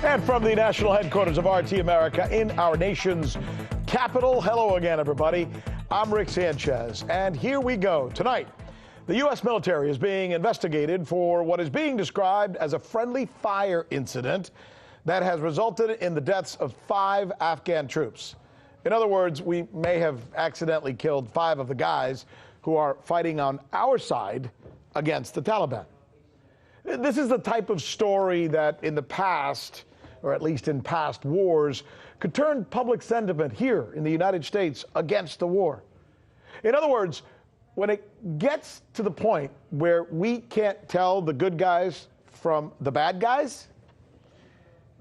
And from the national headquarters of RT America in our nation's capital, hello again, everybody. I'm Rick Sanchez, and here we go. Tonight, the U.S. military is being investigated for what is being described as a friendly fire incident that has resulted in the deaths of 5 Afghan troops. In other words, we may have accidentally killed 5 of the guys who are fighting on our side against the Taliban. This is the type of story that in the past, or at least in past wars, could turn public sentiment here in the United States against the war. In other words, when it gets to the point where we can't tell the good guys from the bad guys,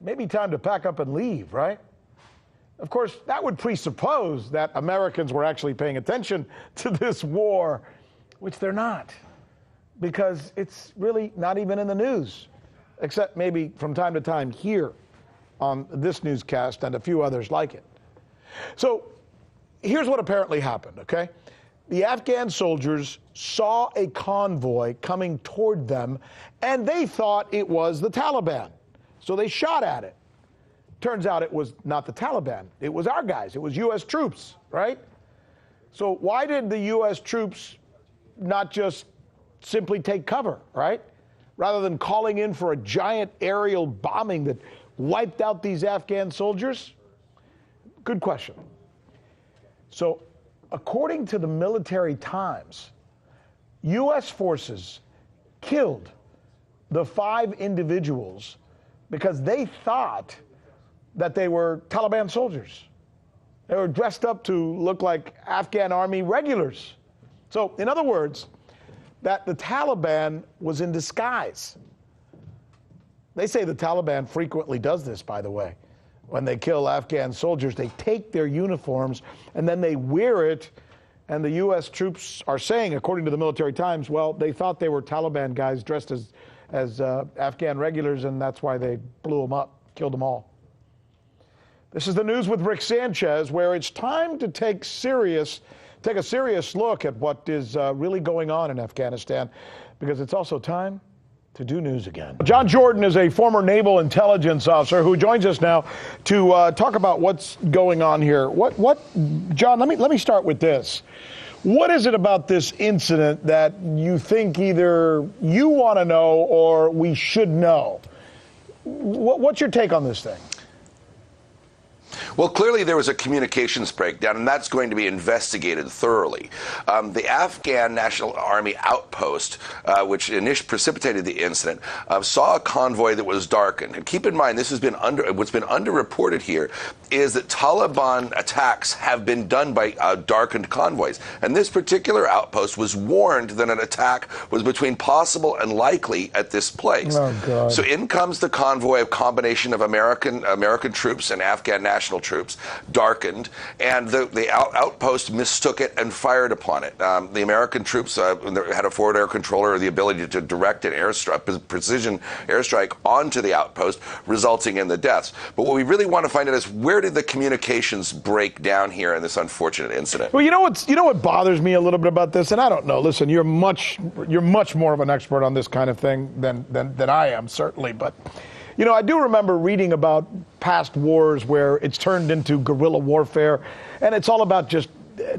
maybe time to pack up and leave, right? Of course, that would presuppose that Americans were actually paying attention to this war, which they're not, because it's really not even in the news, except maybe from time to time here on this newscast and a few others like it. So here's what apparently happened, okay? The Afghan soldiers saw a convoy coming toward them, and they thought it was the Taliban. So they shot at it. Turns out it was not the Taliban. It was our guys. It was U.S. troops, right? So why did the U.S. troops not just simply take cover, right? Rather than calling in for a giant aerial bombing that wiped out these Afghan soldiers? Good question. So, according to the Military Times, U.S. forces killed the 5 individuals because they thought that they were Taliban soldiers. They were dressed up to look like Afghan army regulars. So, in other words, that the Taliban was in disguise. They say the Taliban frequently does this, by the way. When they kill Afghan soldiers, they take their uniforms and then they wear it. And the U.S. troops are saying, according to the Military Times, well, they thought they were Taliban guys dressed as Afghan regulars, and that's why they blew them up, killed them all. This is the news with Rick Sanchez, where it's time to take a serious look at what is really going on in Afghanistan, because it's also time to do news again. John Jordan is a former naval intelligence officer who joins us now to talk about what's going on here. John, let me start with this. What is it about this incident that you think either you want to know or we should know? What's your take on this thing? Well, clearly there was a communications breakdown, and that's going to be investigated thoroughly. The Afghan National Army outpost, which initially precipitated the incident, saw a convoy that was darkened. And keep in mind, this has been what's been underreported here is that Taliban attacks have been done by darkened convoys. And this particular outpost was warned that an attack was between possible and likely at this place. Oh, God. So in comes the convoy, a combination of American troops and Afghan national troops, darkened, and the outpost mistook it and fired upon it. The American troops had a forward air controller, or the ability to direct an precision airstrike onto the outpost, resulting in the deaths. But what we really want to find out is, where did the communications break down here in this unfortunate incident? Well, you know what bothers me a little bit about this, and I don't know. Listen, you're much more of an expert on this kind of thing than I am, certainly, but. You know, I do remember reading about past wars where it's turned into guerrilla warfare, and it's all about just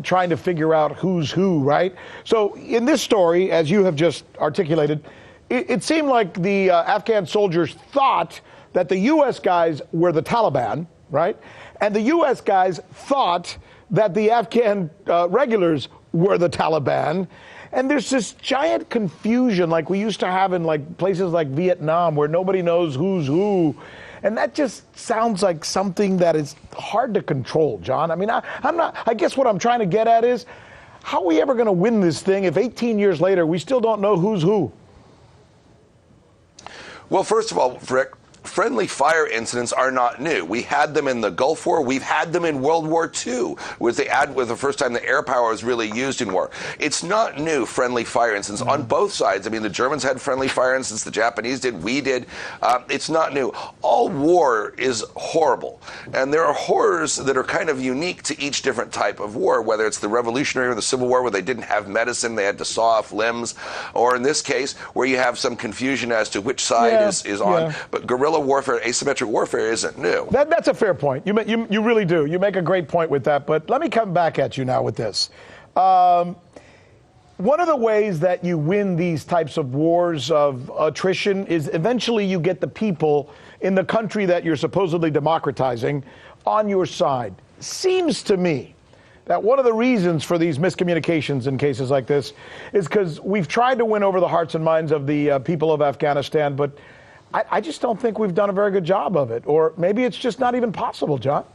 trying to figure out who's who, right? So in this story, as you have just articulated, it seemed like the Afghan soldiers thought that the U.S. guys were the Taliban, right? And the U.S. guys thought that the Afghan regulars were the Taliban. And there's this giant confusion like we used to have in like places like Vietnam, where nobody knows who's who. And that just sounds like something that is hard to control, John. I mean, I guess what I'm trying to get at is, how are we ever going to win this thing if 18 years later we still don't know who's who? Well, first of all, Rick, friendly fire incidents are not new. We had them in the Gulf War. We've had them in World War II, was the first time the air power was really used in war. It's not new, friendly fire incidents on both sides. I mean, the Germans had friendly fire incidents. The Japanese did. We did. It's not new. All war is horrible. And there are horrors that are kind of unique to each different type of war, whether it's the Revolutionary or the Civil War, where they didn't have medicine, they had to saw off limbs, or in this case, where you have some confusion as to which side is on. But guerrilla guerrilla warfare, asymmetric warfare isn't new. That's a fair point. You really do. You make a great point with that. But let me come back at you now with this. One of the ways that you win these types of wars of attrition is eventually you get the people in the country that you're supposedly democratizing on your side. Seems to me that one of the reasons for these miscommunications in cases like this is because we've tried to win over the hearts and minds of the people of Afghanistan, but I just don't think we've done a very good job of it. Or maybe it's just not even possible, John.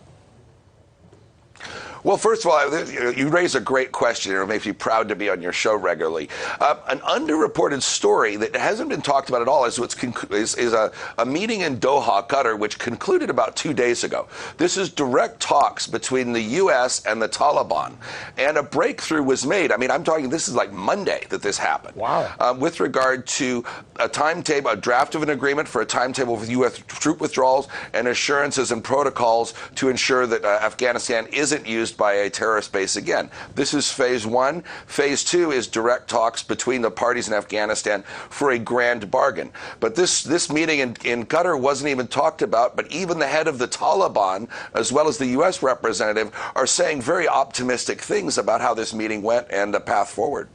Well, first of all, you raise a great question, and it makes me proud to be on your show regularly. An underreported story that hasn't been talked about at all is a meeting in Doha, Qatar, which concluded about 2 days ago. This is direct talks between the U.S. and the Taliban, and a breakthrough was made. I mean, I'm talking, this is like Monday that this happened. Wow. With regard to a timetable, a draft of an agreement for a timetable with U.S. troop withdrawals and assurances and protocols to ensure that Afghanistan isn't used by a terrorist base again. This is phase one. Phase two is direct talks between the parties in Afghanistan for a grand bargain. But this meeting in Qatar wasn't even talked about, but even the head of the Taliban, as well as the U.S. representative, are saying very optimistic things about how this meeting went and the path forward.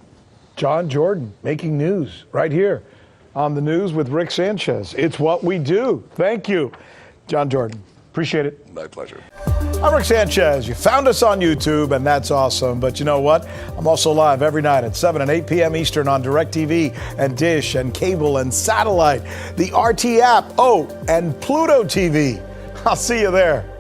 John Jordan, making news right here on The News with Rick Sanchez. It's what we do. Thank you, John Jordan. Appreciate it. My pleasure. I'm Rick Sanchez. You found us on YouTube, and that's awesome. But you know what? I'm also live every night at 7 and 8 p.m. Eastern on DirecTV and Dish and cable and satellite, the RT app, and Pluto TV. I'll see you there.